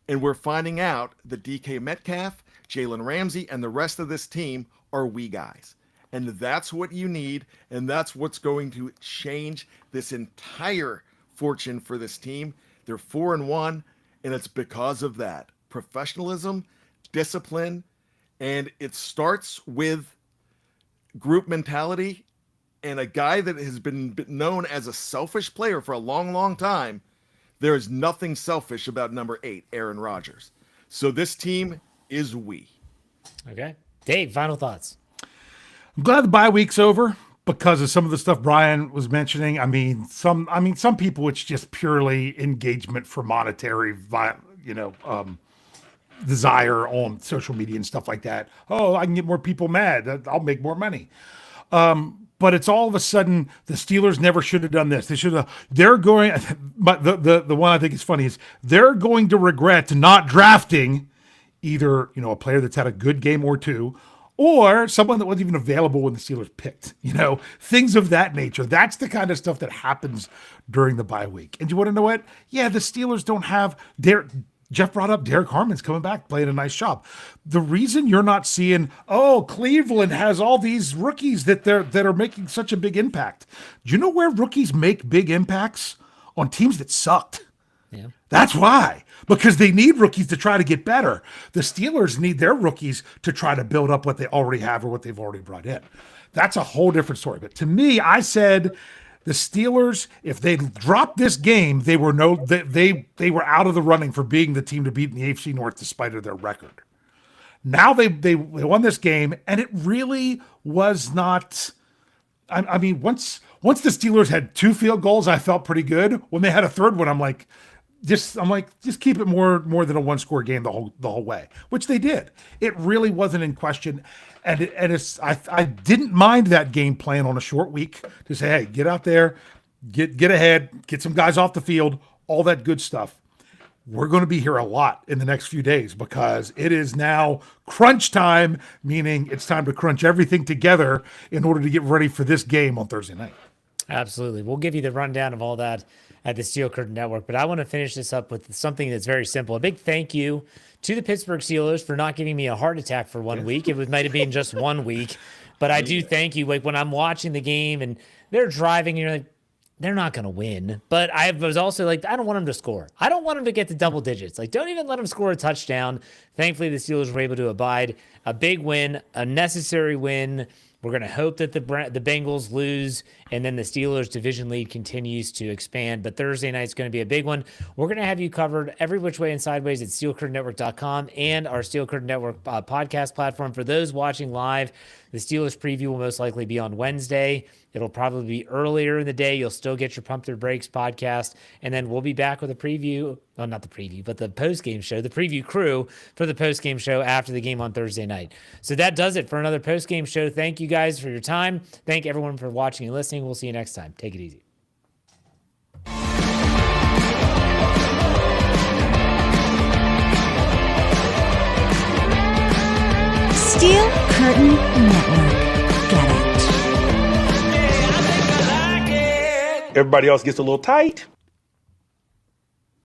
And we're finding out that DK Metcalf, Jalen Ramsey, and the rest of this team are we guys. And that's what you need. And that's what's going to change this entire fortune for this team. They're 4-1, and it's because of that. Professionalism, discipline, and it starts with group mentality. And a guy that has been known as a selfish player for a long, long time, there is nothing selfish about number 8, Aaron Rodgers. So this team is we. Okay. Dave, final thoughts. I'm glad the bye week's over because of some of the stuff Bryan was mentioning. Some people, it's just purely engagement for monetary, desire on social media and stuff like that. Oh, I can get more people mad. I'll make more money. But it's all of a sudden the Steelers never should have done this. They should have. They're going. But the one I think is funny is they're going to regret not drafting either a player that's had a good game or two, or someone that wasn't even available when the Steelers picked. Things of that nature. That's the kind of stuff that happens during the bye week. And you want to know what? Yeah, the Steelers don't have their. Jeff brought up Derek Harmon's coming back, playing a nice job. The reason you're not seeing, Cleveland has all these rookies that are making such a big impact. Do you know where rookies make big impacts? On teams that sucked. Yeah. That's why. Because they need rookies to try to get better. The Steelers need their rookies to try to build up what they already have or what they've already brought in. That's a whole different story. But to me, I said the Steelers, if they dropped this game, they were they were out of the running for being the team to beat in the AFC North despite of their record. Now they won this game, and it really was not. Once the Steelers had 2 field goals, I felt pretty good. When they had a third one, I'm like, just keep it more than a 1-score game the whole way, which they did. It really wasn't in question. And I didn't mind that game plan on a short week to say, hey, get out there, get ahead, get some guys off the field, all that good stuff. We're going to be here a lot in the next few days because it is now crunch time, meaning it's time to crunch everything together in order to get ready for this game on Thursday night. Absolutely. We'll give you the rundown of all that at the Steel Curtain Network, but I want to finish this up with something that's very simple. A big thank you to the Pittsburgh Steelers for not giving me a heart attack for 1 week. It might have been just 1 week, but I do thank you. Like when I'm watching the game and they're driving, and you're like, they're not going to win. But I was also like, I don't want them to score. I don't want them to get to double digits. Like, don't even let them score a touchdown. Thankfully, the Steelers were able to abide. A big win, a necessary win. We're going to hope that the Bengals lose, and then the Steelers division lead continues to expand. But Thursday night's going to be a big one. We're going to have you covered every which way and sideways at SteelCurtainNetwork.com and our Steel Curtain Network podcast platform. For those watching live, the Steelers preview will most likely be on Wednesday. It'll probably be earlier in the day. You'll still get your Pump Their Brakes podcast. And then we'll be back with a preview. Well, not the preview, but the post-game show, the preview crew for the post-game show after the game on Thursday night. So that does it for another post-game show. Thank you guys for your time. Thank everyone for watching and listening. We'll see you next time. Take it easy. Steel Curtain Network. Get it. Everybody else gets a little tight.